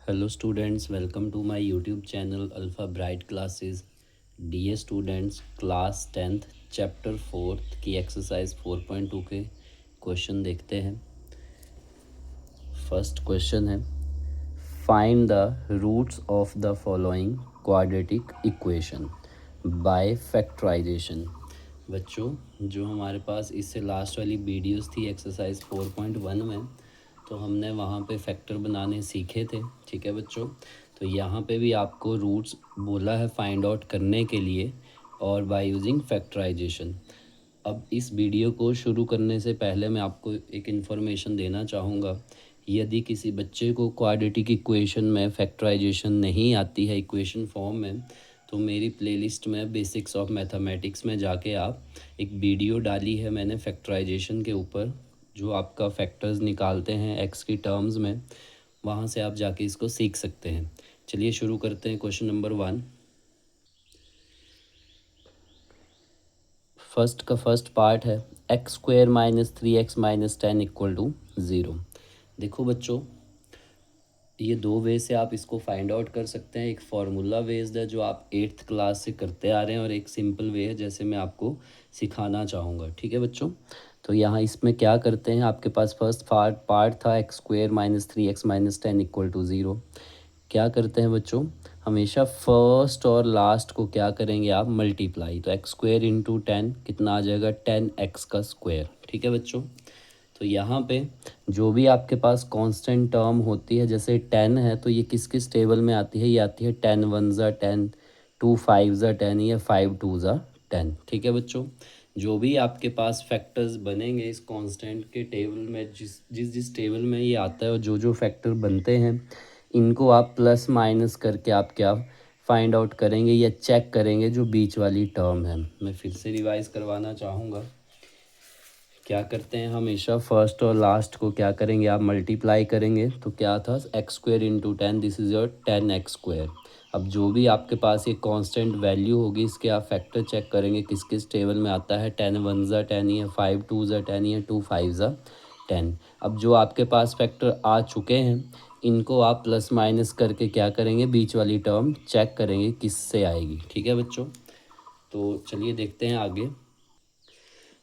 Hello students, welcome to my YouTube channel Alpha Bright Classes. Dear students, class 10th chapter 4 की exercise 4.2 के question देखते हैं। First question है, find the roots of the following quadratic equation by factorisation. बच्चों, जो हमारे पास इससे last वाली वीडियोस थी एक्सरसाइज 4.1 में, तो हमने वहाँ पे फैक्टर बनाने सीखे थे। ठीक है बच्चों, तो यहाँ पे भी आपको रूट्स बोला है फाइंड आउट करने के लिए और बाय यूजिंग फैक्टराइजेशन। अब इस वीडियो को शुरू करने से पहले मैं आपको एक इन्फॉर्मेशन देना चाहूँगा। यदि किसी बच्चे को क्वाड्रेटिक इक्वेशन में फैक्टराइजेशन नहीं आती है इक्वेशन फॉर्म में, तो मेरी प्लेलिस्ट में बेसिक्स ऑफ मैथमेटिक्स में जाके आप एक वीडियो डाली है मैंने फैक्टराइजेशन के ऊपर, जो आपका फैक्टर्स निकालते हैं एक्स की टर्म्स में, वहाँ से आप जाके इसको सीख सकते हैं। चलिए शुरू करते हैं। क्वेश्चन नंबर 1, फर्स्ट पार्ट है x square minus 3x minus 10 equal to 0। देखो बच्चों, ये दो वे से आप इसको फाइंड आउट कर सकते हैं। एक फार्मूला बेस्ड है जो आप 8th क्लास से करते आ रहे हैं, और एक सिंपल वे है जैसे मैं आपको सिखाना चाहूँगा। ठीक है बच्चों, तो यहाँ इसमें क्या करते हैं, आपके पास फर्स्ट पार्ट था x square minus 3x minus 10 equal to 0। क्या करते हैं बच्चों, हमेशा फर्स्ट और लास्ट को क्या करेंगे आप, मल्टीप्लाई। तो एक्स स्क्वेयर इंटू 10 कितना आ जाएगा, 10x का स्क्वायर। ठीक है बच्चों, तो यहाँ पे जो भी आपके पास कांस्टेंट टर्म होती है, जैसे 10 है तो ये किस किस टेबल में आती है, ये आती है 10 वन ज़ा 10, 2 5 ज़ा 10 या 5 2 ज़ा 10। ठीक है बच्चों, जो भी आपके पास फैक्टर्स बनेंगे इस कांस्टेंट के टेबल में, जिस टेबल में ये आता है और जो फैक्टर बनते हैं, इनको आप प्लस माइनस करके आप क्या फाइंड आउट करेंगे या चेक करेंगे जो बीच वाली टर्म है। मैं फिर से रिवाइज करवाना चाहूँगा। क्या करते हैं, हमेशा फर्स्ट और लास्ट को क्या करेंगे आप, मल्टीप्लाई करेंगे। तो क्या था, x square into 10, this is your 10x square. अब जो भी आपके पास ये कांस्टेंट वैल्यू होगी, इसके आप फैक्टर चेक करेंगे किस किस टेबल में आता है, 10 वन ज़ा 10 या 5 2 ज़ा 10 या 2 5 ज़ा 10। अब जो आपके पास फैक्टर आ चुके हैं, इनको आप प्लस माइनस करके क्या करेंगे, बीच वाली टर्म चेक करेंगे किससे आएगी। ठीक है बच्चों, तो चलिए देखते हैं आगे।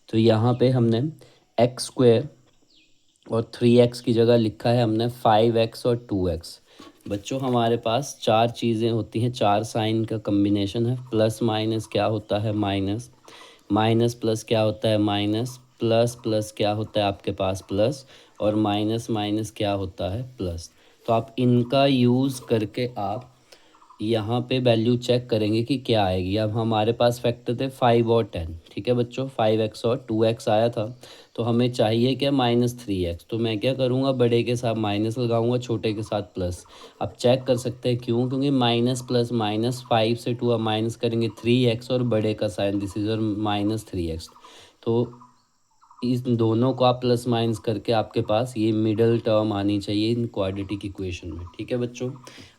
तो यहाँ पे हमने एक्स स्क्वेयर और 3x की जगह लिखा है हमने 5x और 2x। बच्चों, हमारे पास चार चीज़ें होती हैं, चार साइन का कम्बिनेशन है। प्लस माइनस क्या होता है, माइनस, माइनस प्लस क्या होता है, माइनस, प्लस प्लस क्या होता है आपके पास, प्लस, और माइनस माइनस क्या होता है, प्लस। तो आप इनका यूज़ करके आप यहाँ पे वैल्यू चेक करेंगे कि क्या आएगी। अब हमारे पास फैक्टर थे 5 और 10। ठीक है बच्चों, 5x और 2x आया था, तो हमें चाहिए क्या, -3x। तो मैं क्या करूँगा, बड़े के साथ माइनस लगाऊंगा, छोटे के साथ प्लस। अब चेक कर सकते हैं क्यों, क्योंकि माइनस प्लस माइनस, 5 से 2 अब माइनस करेंगे 3x, और बड़े का साइन दिस इज और -3x। तो इस दोनों को आप प्लस माइनस करके आपके पास ये मिडल टर्म आनी चाहिए इन क्वाड्रेटिक इक्वेशन में। ठीक है बच्चों,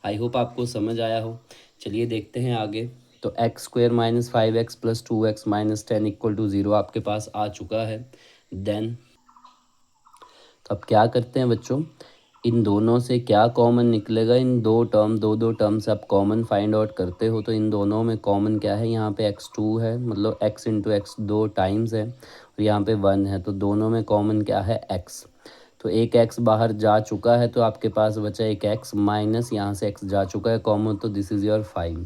आई होप आपको समझ आया हो। चलिए देखते हैं आगे। तो x square minus 5x plus 2x minus 10 equal to 0 आपके पास आ चुका है। देन तो अब क्या करते हैं बच्चों, इन दोनों से क्या कॉमन निकलेगा, इन दो टर्म से आप कॉमन फाइंड आउट करते हो, तो इन दोनों में कॉमन क्या है, यहाँ पे x2 है, मतलब x इंटू एक्स दो टाइम्स है, और यहाँ पे 1 है, तो दोनों में कॉमन क्या है, x। तो एक x बाहर जा चुका है, तो आपके पास बचा एक x, माइनस यहाँ से x जा चुका है कॉमन, तो दिस इज़ योर 5।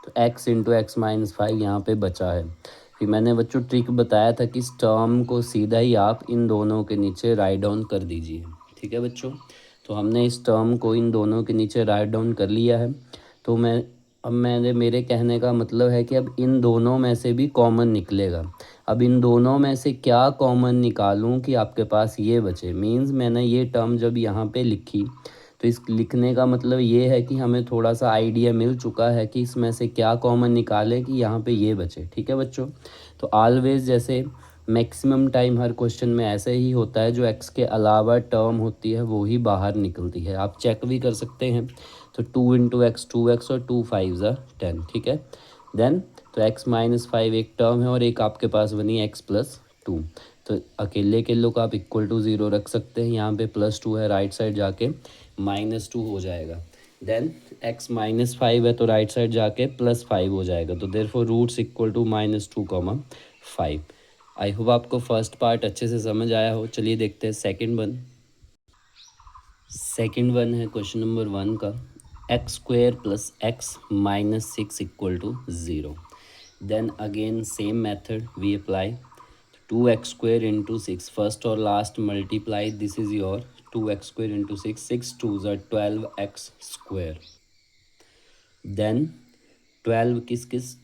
तो x इंटू एक्स माइनस 5 यहाँ पे बचा है। फिर मैंने बच्चों ट्रिक बताया था कि इस टर्म को सीधा ही आप इन दोनों के नीचे राइट डाउन कर दीजिए। ठीक है बच्चों, तो हमने इस टर्म को इन दोनों के नीचे राइट डाउन कर लिया है। तो मैंने मेरे कहने का मतलब है कि अब इन दोनों में से भी कॉमन निकलेगा। अब इन दोनों में से क्या कॉमन निकालूं कि आपके पास ये बचे, मींस मैंने ये टर्म जब यहाँ पे लिखी, तो इस लिखने का मतलब ये है कि हमें थोड़ा सा आइडिया मिल चुका है कि इसमें से क्या कॉमन निकाले कि यहाँ पे ये बचे। ठीक है बच्चों, तो ऑलवेज जैसे मैक्सिमम टाइम हर क्वेश्चन में ऐसे ही होता है, जो एक्स के अलावा टर्म होती है वो ही बाहर निकलती है। आप चेक भी कर सकते हैं। तो 2 इंटू एक्स 2x और 2 5 ज़ा 10। ठीक है, देन तो x माइनस 5 एक टर्म है, और एक आपके पास बनी x प्लस 2। तो अकेले के लोग आप इक्वल टू 0 रख सकते हैं, यहाँ पे +2 है, राइट साइड जाके -2 हो जाएगा। देन x -5 है तो राइट साइड जाके +5 हो जाएगा, तो therefore roots equal to -2, 5। I hope आपको फर्स्ट पार्ट अच्छे से समझ आया हो। चलिए देखते हैं सेकंड वन। सेकंड वन है क्वेश्चन नंबर 1 का, x² + x -6 = 0। Then again same method we apply, 2x² into 6, first और last multiply, this is your 2x² into 6, 6 2s are 12x²। Then 12 किस किस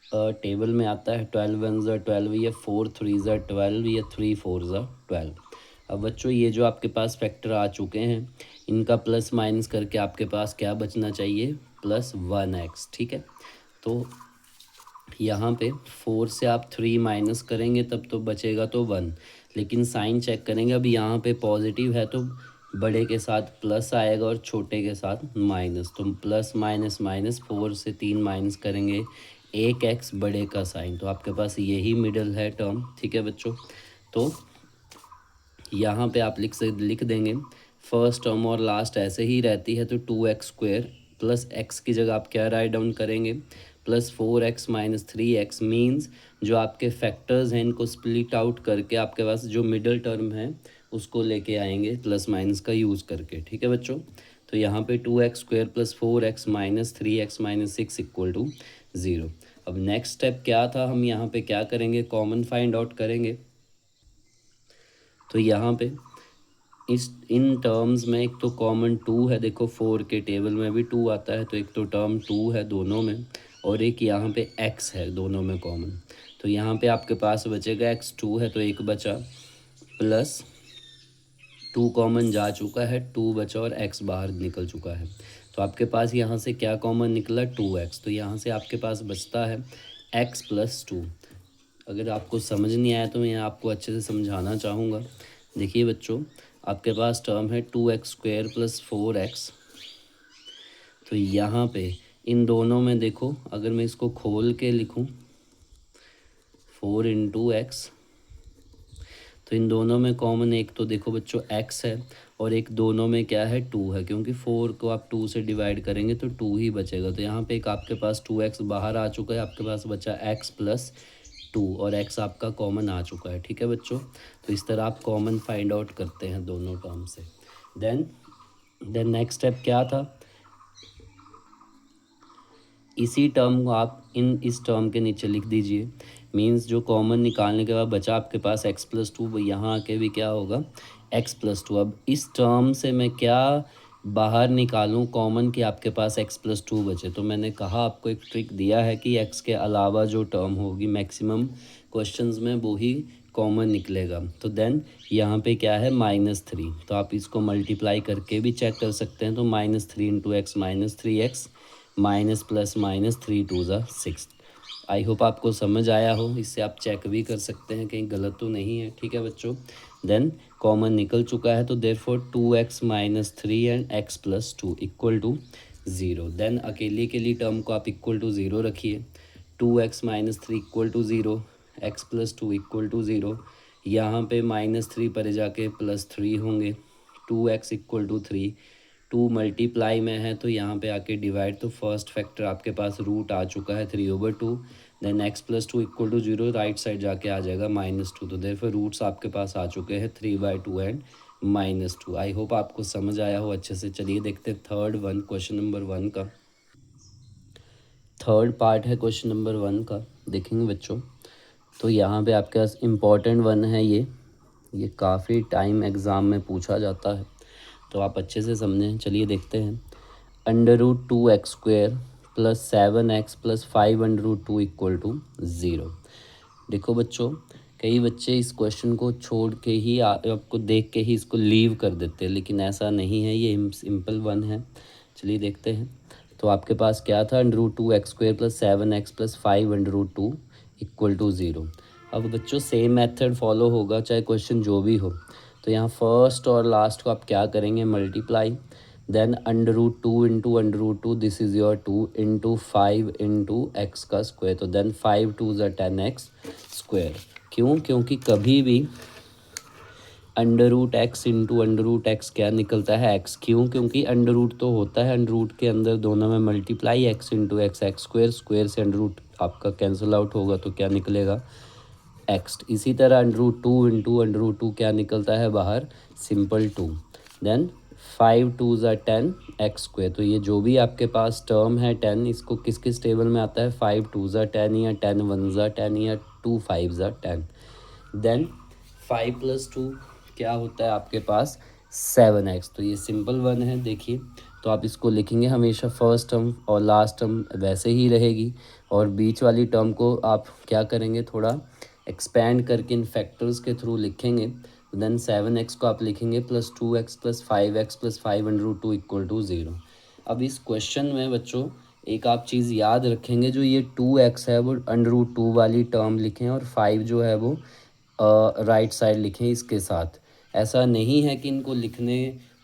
टेबल में आता है, 12 1s are 12, ये 4 3s are 12, ये 3 4s are 12। अब बच्चों ये जो आपके पास फैक्टर आ चुके हैं, इनका प्लस माइनस करके आपके पास क्या बचना चाहिए, +1x। ठीक है, तो यहाँ पे 4 से आप 3 माइनस करेंगे तब तो बचेगा तो 1, लेकिन साइन चेक करेंगे, अब यहाँ पे पॉजिटिव है तो बड़े के साथ प्लस आएगा और छोटे के साथ माइनस, तो प्लस माइनस माइनस, 4 से 3 माइनस करेंगे, एक एक्स बड़े का साइन, तो आपके पास यही मिडल है टर्म। ठीक है बच्चों, तो यहाँ पे आप लिख देंगे, फर्स्ट टर्म और लास्ट ऐसे ही रहती है, तो 2x² प्लस x की जगह आप क्या राइट डाउन करेंगे, +4x - 3x, मीन्स जो आपके फैक्टर्स हैं इनको स्प्लिट आउट करके आपके पास जो मिडल टर्म है उसको लेके आएंगे प्लस माइनस का यूज़ करके। ठीक है बच्चों, तो यहाँ पे 2x² + 4x - 3x - 6 = 0। अब नेक्स्ट स्टेप क्या था, हम यहाँ पे क्या करेंगे, कॉमन फाइंड आउट करेंगे। तो यहाँ पे इस इन टर्म्स में एक तो कॉमन 2 है, देखो 4 के टेबल में भी 2 आता है, तो एक तो टर्म 2 है दोनों में, और एक यहाँ पे x है दोनों में कॉमन, तो यहाँ पे आपके पास बचेगा x2 है तो एक बचा, प्लस 2 कॉमन जा चुका है, 2 बचा और x बाहर निकल चुका है, तो आपके पास यहाँ से क्या कॉमन निकला, 2x, तो यहाँ से आपके पास बचता है x + 2। अगर आपको समझ नहीं आया तो मैं आपको अच्छे से समझाना चाहूँगा। देखिए बच्चों, आपके पास टर्म है 2x² + 4x, तो यहाँ पे इन दोनों में देखो, अगर मैं इसको खोल के लिखूँ 4 × x, तो इन दोनों में कॉमन एक तो देखो बच्चों x है, और एक दोनों में क्या है, 2 है, क्योंकि 4 को आप 2 से डिवाइड करेंगे तो 2 ही बचेगा, तो यहाँ पे एक आपके पास 2x बाहर आ चुका है, आपके पास बचा x + 2, और x आपका कॉमन आ चुका है। ठीक है बच्चों, तो इस तरह आप कॉमन फाइंड आउट करते हैं दोनों टर्म से। देन नेक्स्ट स्टेप क्या था, इसी टर्म को आप इस टर्म के नीचे लिख दीजिए, मींस जो कॉमन निकालने के बाद बचा आपके पास x + 2, यहाँ आके भी क्या होगा, x + 2। अब इस टर्म से मैं क्या बाहर निकालूं कॉमन कि आपके पास x + 2 बचे, तो मैंने कहा आपको एक ट्रिक दिया है कि x के अलावा जो टर्म होगी मैक्सिमम क्वेश्चंस में वो ही कॉमन निकलेगा, तो देन यहाँ पे क्या है, -3, तो आप इसको मल्टीप्लाई करके भी चेक कर सकते हैं, तो -3 × x -3x minus plus minus 3 2 ज़ा 6। आई होप आपको समझ आया हो, इससे आप चेक भी कर सकते हैं कहीं गलत तो नहीं है। ठीक है बच्चों, देन कॉमन निकल चुका है, तो therefore 2x - 3 and x + 2 = 0। Then अकेले के लिए टर्म को आप = 0 रखिए, 2x - 3 = 0, x + 2 = 0, यहाँ पे -3 पर जाके +3 होंगे, 2x = 3, 2 मल्टीप्लाई में है तो यहाँ पे आके डिवाइड, तो फर्स्ट फैक्टर आपके पास रूट आ चुका है 3/2, देन x + 2 = 0, राइट साइड जाके आ जाएगा -2, तो देयरफॉर रूट्स आपके पास आ चुके हैं 3/2 एंड -2। आई होप आपको समझ आया हो अच्छे से। चलिए देखते हैं थर्ड वन, क्वेश्चन नंबर 1 का थर्ड पार्ट है क्वेश्चन नंबर 1 का, देखेंगे बच्चों। तो यहाँ पे आपके पास इम्पॉर्टेंट वन है, ये काफ़ी टाइम एग्ज़ाम में पूछा जाता है, तो आप अच्छे से समझें। चलिए देखते हैं, √2x² + 7x + 5√2 = 0। देखो बच्चों, कई बच्चे इस क्वेश्चन को छोड़ के ही आपको देख के ही इसको लीव कर देते हैं, लेकिन ऐसा नहीं है, ये सिंपल वन है। चलिए देखते हैं, तो आपके पास क्या था, √2x² + 7x + 5√2 = 0। अब बच्चों सेम मेथड फॉलो होगा चाहे क्वेश्चन जो भी हो, तो यहाँ फर्स्ट और लास्ट को आप क्या करेंगे, multiply, then √2 × √2, this is your 2 × 5 × x का स्क्वायर, तो देन 5 2 ज़ा 10x²। क्यों, क्योंकि कभी भी under root x into under root x क्या निकलता है एक्स। क्यों? क्योंकि अंडर रूट तो होता है, अंडर रूट के अंदर दोनों में multiply, x into x x square, square से अंडर रूट आपका कैंसिल आउट होगा तो क्या निकलेगा एक्स। इसी तरह under root two into under root two क्या निकलता है बाहर, सिंपल टू। देन 5 2 ज़ा 10 एक्स स्क्वेयर। तो ये जो भी आपके पास टर्म है 10, इसको किस किस टेबल में आता है, 5 2 ज़ा 10 या 10 1 ज़ा 10 या 2 5 ज़ा 10। देन 5 + 2 क्या होता है आपके पास 7x। तो ये सिंपल वन है देखिए। तो आप इसको लिखेंगे हमेशा फर्स्ट टर्म और लास्ट टर्म वैसे ही रहेगी, और बीच वाली टर्म को आप क्या करेंगे, थोड़ा एक्सपेंड करके इन फैक्टर्स के थ्रू लिखेंगे। देन 7x को आप लिखेंगे +2x +5x +5 √2 = 0। अब इस क्वेश्चन में बच्चों एक आप चीज़ याद रखेंगे, जो ये 2x है वो √2 वाली टर्म लिखें, और 5 जो है वो राइट साइड लिखें इसके साथ। ऐसा नहीं है कि इनको लिखने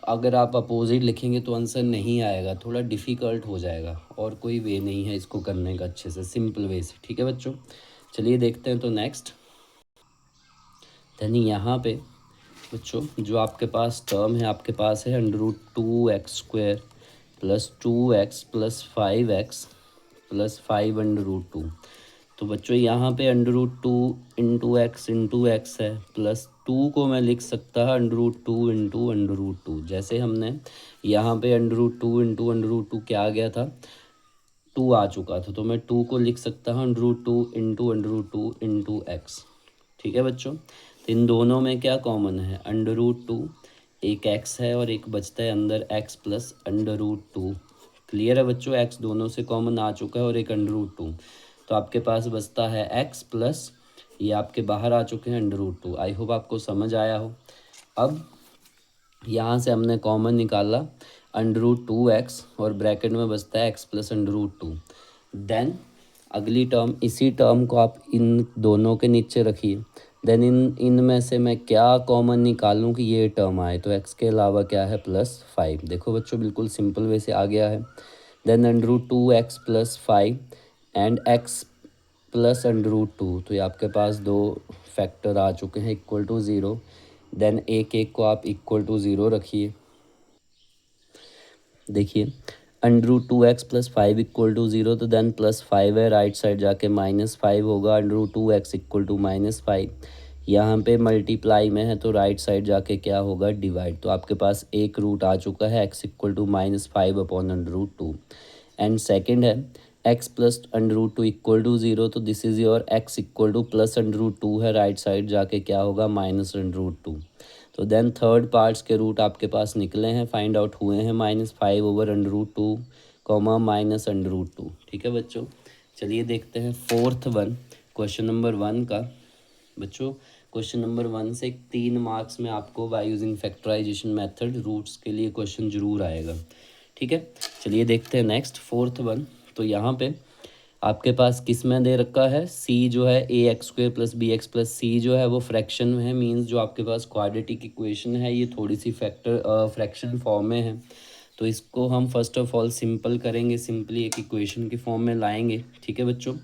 अगर आप अपोजिट लिखेंगे तो आंसर नहीं आएगा, थोड़ा डिफ़िकल्ट हो जाएगा, और कोई वे नहीं है इसको करने का अच्छे से, सिंपल वे से। ठीक है बच्चों, चलिए देखते हैं तो नेक्स्ट। यानी यहाँ पे बच्चों जो आपके पास टर्म है, आपके पास है √2x² +2x +5x +5 √2। तो बच्चों यहाँ पे √2 इंटू एक्स है, +2 को मैं लिख सकता है √2 इंटू √2। जैसे हमने यहाँ पे √2 इंटू √2 क्या आ गया था, 2 आ चुका था, तो मैं 2 को लिख सकता हूँ √2 इंटू √2 इंटू एक्स। ठीक है बच्चों, तो इन दोनों में क्या कॉमन है, √2, एक एक्स है और एक बचता है अंदर एक्स प्लस √2। क्लियर है बच्चों, एक्स दोनों से कॉमन आ चुका है और एक √2, तो आपके पास बचता है एक्स प्लस ये आपके बाहर आ चुके हैं √2। आई होप आपको समझ आया हो। अब यहाँ से हमने कॉमन निकाला √2x और ब्रैकेट में बचता है x प्लस √2। देन अगली टर्म, इसी टर्म को आप इन दोनों के नीचे रखिए। देन इन में से मैं क्या कॉमन निकालूं कि ये टर्म आए, तो x के अलावा क्या है +5। देखो बच्चों बिल्कुल सिंपल वे से आ गया है। Then √2x +5 and x plus √2, तो ये आपके पास दो फैक्टर आ चुके हैं =0। देन एक एक को आप =0 रखिए। देखिए √2x +5 =0, तो देन +5 है, राइट साइड जाके -5 होगा। √2x =-5, यहाँ पे मल्टीप्लाई में है तो राइट साइड जाके क्या होगा, डिवाइड। तो आपके पास एक रूट आ चुका है, x =-5/√2। एंड सेकंड है x प्लस √2 =0, तो दिस इज़ योर x +√2 है, राइट साइड जाके क्या होगा -√2। तो देन थर्ड पार्ट्स के रूट आपके पास निकले हैं, फाइंड आउट हुए हैं -5/√2, -√2। ठीक है बच्चों, चलिए देखते हैं फोर्थ वन, क्वेश्चन नंबर 1 का। बच्चों क्वेश्चन नंबर 1 से 3 मार्क्स में आपको by using factorisation method roots के लिए क्वेश्चन जरूर आएगा। ठीक है, चलिए देखते हैं नेक्स्ट फोर्थ वन। तो यहाँ पे आपके पास किस में दे रखा है, c जो है ax² + bx + c जो है वो फ्रैक्शन में है, मींस जो आपके पास क्वाड्रेटिक इक्वेशन है ये थोड़ी सी फ्रैक्शन फॉर्म में है। तो इसको हम फर्स्ट ऑफ ऑल सिंपल करेंगे, सिंपली एक इक्वेशन की फॉर्म में लाएंगे। ठीक है बच्चों,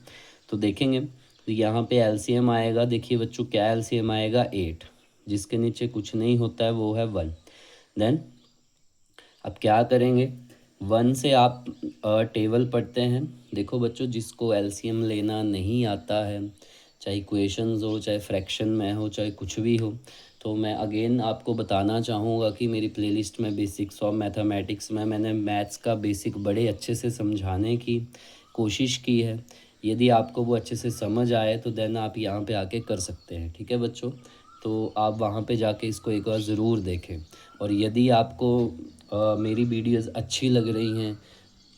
तो देखेंगे तो यहाँ पे एलसीएम आएगा। देखिए बच्चों क्या एलसीएम आएगा, 8, जिसके नीचे कुछ नहीं होता है वो है 1। देन अब क्या करेंगे, 1 से आप टेबल पढ़ते हैं। देखो बच्चों जिसको एलसीएम लेना नहीं आता है, चाहे इक्वेशंस हो, चाहे फ्रैक्शन में हो, चाहे कुछ भी हो, तो मैं अगेन आपको बताना चाहूँगा कि मेरी प्लेलिस्ट में बेसिक्स ऑफ मैथमेटिक्स में मैंने मैथ्स का बेसिक बड़े अच्छे से समझाने की कोशिश की है। यदि आपको वो अच्छे से समझ आए तो देन आप यहाँ पे आके कर सकते हैं। ठीक है बच्चों, तो आप वहाँ पे जाके इसको एक बार ज़रूर देखें। और यदि आपको मेरी वीडियोस अच्छी लग रही हैं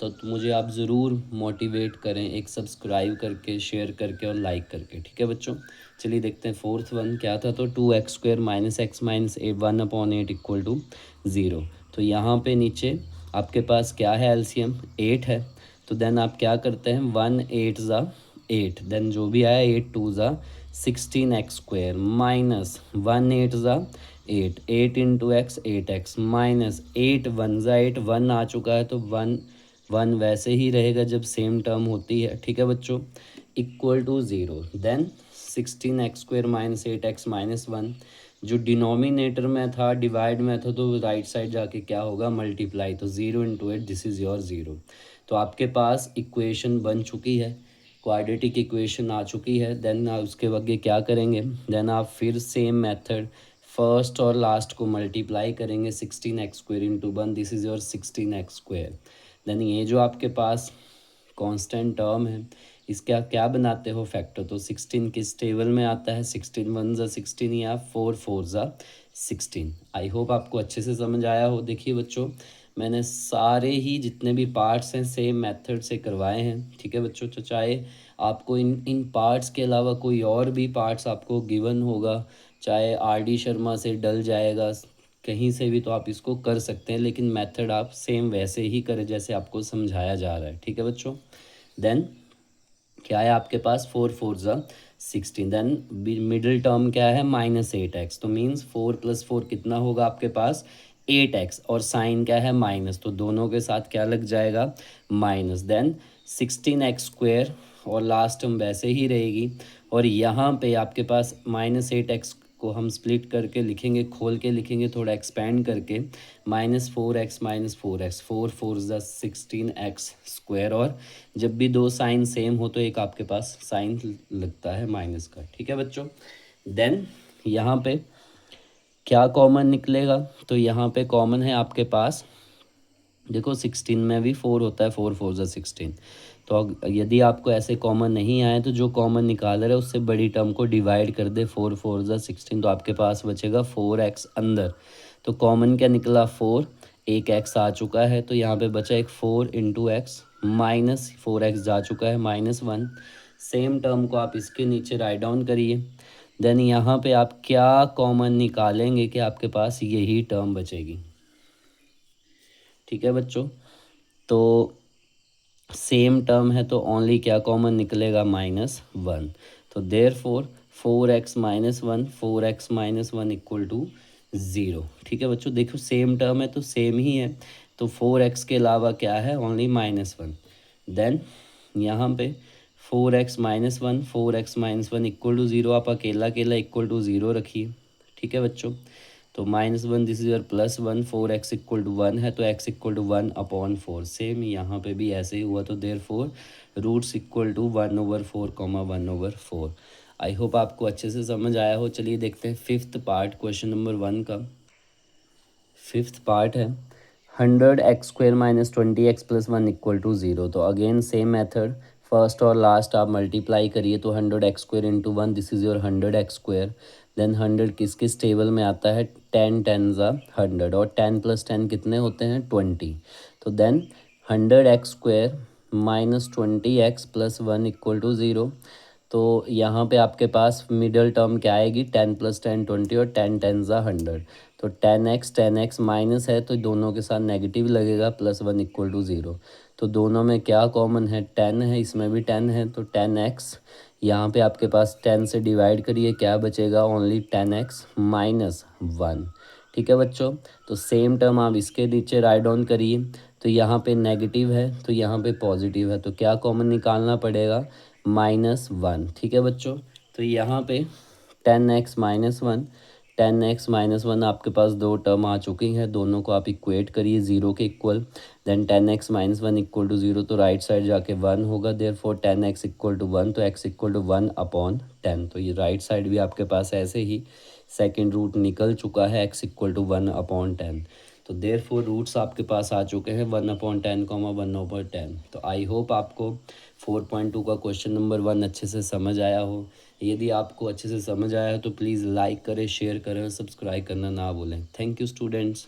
तो मुझे आप ज़रूर मोटिवेट करें, एक सब्सक्राइब करके, शेयर करके और लाइक करके। ठीक है बच्चों, चलिए देखते हैं फोर्थ वन क्या था। तो 2x² - x - 1/8 = 0। तो यहाँ पे नीचे आपके पास क्या है, एलसीएम 8 है। तो देन आप क्या करते हैं, 1 8 ज़ा 8, देन जो भी आया 8 2 ज़ा 16x² माइनस 1 8 ज़ा 8, 8 इंटू एक्स 8x माइनस 8 1 ज़ा 8, 1 आ चुका है तो 1 1 वैसे ही रहेगा जब सेम टर्म होती है। ठीक है बच्चों, =0। देन 16x² - 8x - 1, जो डिनोमिनेटर में था, डिवाइड में था, तो राइट साइड जाके क्या होगा, मल्टीप्लाई। तो 0 × 8, दिस इज़ योर 0। तो आपके पास इक्वेशन बन चुकी है, क्वाड्रेटिक इक्वेशन आ चुकी है। देन उसके आगे क्या करेंगे, देन आप फिर सेम मेथड फर्स्ट और लास्ट को मल्टीप्लाई करेंगे। 16x² × 1, this is your 16x²। Then ये जो आपके पास कांस्टेंट टर्म है, इसका क्या बनाते हो, फैक्टर। तो 16 किस टेबल में आता है, 16 1 ज़ा 16 या 4 4 ज़ा 16। आई होप आपको अच्छे से समझ आया हो। देखिए बच्चों, मैंने सारे ही जितने भी पार्ट्स हैं सेम मेथड से करवाए हैं, ठीक है बच्चों। तो चाहे आपको इन पार्ट्स के अलावा कोई और भी पार्ट्स आपको गिवन होगा, चाहे RD शर्मा से डल जाएगा, कहीं से भी, तो आप इसको कर सकते हैं, लेकिन मेथड आप सेम वैसे ही करें जैसे आपको समझाया जा रहा है, ठीक है बच्चों। देन क्या है आपके पास, 4 4 ज़ा 16। देन मिडिल टर्म क्या है, -8x। तो मीन्स 4 + 4 कितना होगा आपके पास, 8x। और साइन क्या है, माइनस, तो दोनों के साथ क्या लग जाएगा, माइनस। देन 16x² और लास्ट टर्म वैसे ही रहेगी। और यहाँ पे आपके पास -8x को हम स्प्लिट करके लिखेंगे, खोल के लिखेंगे, थोड़ा एक्सपेंड करके, -4x -4x, 4 4 ज़ा 16x²। और जब भी दो साइन सेम हो तो एक आपके पास साइन लगता है माइनस का, ठीक है बच्चों। देन यहाँ पे क्या कॉमन निकलेगा, तो यहाँ पे कॉमन है आपके पास, देखो 16 में भी 4 होता है, 4 4 ज़ा 16। तो यदि आपको ऐसे कॉमन नहीं आए तो जो कॉमन निकाल रहे उससे बड़ी टर्म को डिवाइड कर दे, 4 4 ज़ा 16, तो आपके पास बचेगा 4x अंदर। तो कॉमन क्या निकला, 4, एक x आ चुका है, तो यहाँ पे बचा एक 4 × x, -4x जा चुका है, -1। सेम टर्म को आप इसके नीचे राइट डाउन करिए। देन यहाँ पे आप क्या कॉमन निकालेंगे कि आपके पास यही टर्म बचेगी, ठीक है बच्चों। तो सेम टर्म है तो ओनली क्या कॉमन निकलेगा, -1। तो देयरफॉर 4x - 1, 4x - 1 = 0, ठीक है बच्चों। देखो सेम टर्म है तो सेम ही है, तो 4x के अलावा क्या है, ओनली -1। देन यहाँ पे 4x - 1, 4x - 1 = 0, आप अकेला अकेला = 0 रखिए, ठीक है बच्चों। तो -1, दिस इज योर +1, 4x = 1 है, तो x = 1/4। सेम यहाँ पे भी ऐसे ही हुआ, तो देयरफॉर रूट्स = 1/4, 1/4। आई होप आपको अच्छे से समझ आया हो। चलिए देखते हैं फिफ्थ पार्ट क्वेश्चन नंबर 1 का। फिफ्थ पार्ट है 100x² - 20x + 1 = 0। तो अगेन सेम मेथड, फर्स्ट और लास्ट आप मल्टीप्लाई करिए, तो 100x² × 1, this is your 100x²। Then 100 किस किस टेबल में आता है, 10 10 ज़ा 100, और 10 + 10 कितने होते हैं, 20। तो देन 100x² - 20x + 1 = 0। तो यहाँ पे आपके पास मिडल टर्म क्या आएगी, 10 + 10 20, और 10 10 ज़ा 100। तो 10x माइनस है तो दोनों के साथ नेगेटिव लगेगा, +1 = 0। तो दोनों में क्या कॉमन है, 10 है, इसमें भी 10 है, तो 10x यहाँ पे आपके पास 10 से डिवाइड करिए, क्या बचेगा, ओनली 10x - 1, ठीक है बच्चों। तो सेम टर्म आप इसके नीचे राइट डाउन करिए, तो यहाँ पे नेगेटिव है तो यहाँ पे पॉजिटिव है, तो क्या कॉमन निकालना पड़ेगा, -1, ठीक है बच्चों। तो यहाँ पे 10x - 1, 10x - 1 आपके पास दो टर्म आ चुकी हैं, दोनों को आप इक्वेट करिए 0 के इक्वल। देन 10x - 1 = 0, तो राइट साइड जाके 1 होगा, देयरफॉर 10x = 1, तो x = 1/10। तो ये राइट साइड भी आपके पास ऐसे ही सेकेंड रूट निकल चुका है, x = 1/10। तो देयरफॉर रूट्स आपके पास आ चुके हैं 1/10, 1/10। तो आई होप आपको 4.2 का क्वेश्चन नंबर 1 अच्छे से समझ आया हो। यदि आपको अच्छे से समझ आया है तो प्लीज़ लाइक करें, शेयर करें और सब्सक्राइब करना ना भूलें। Thank you students.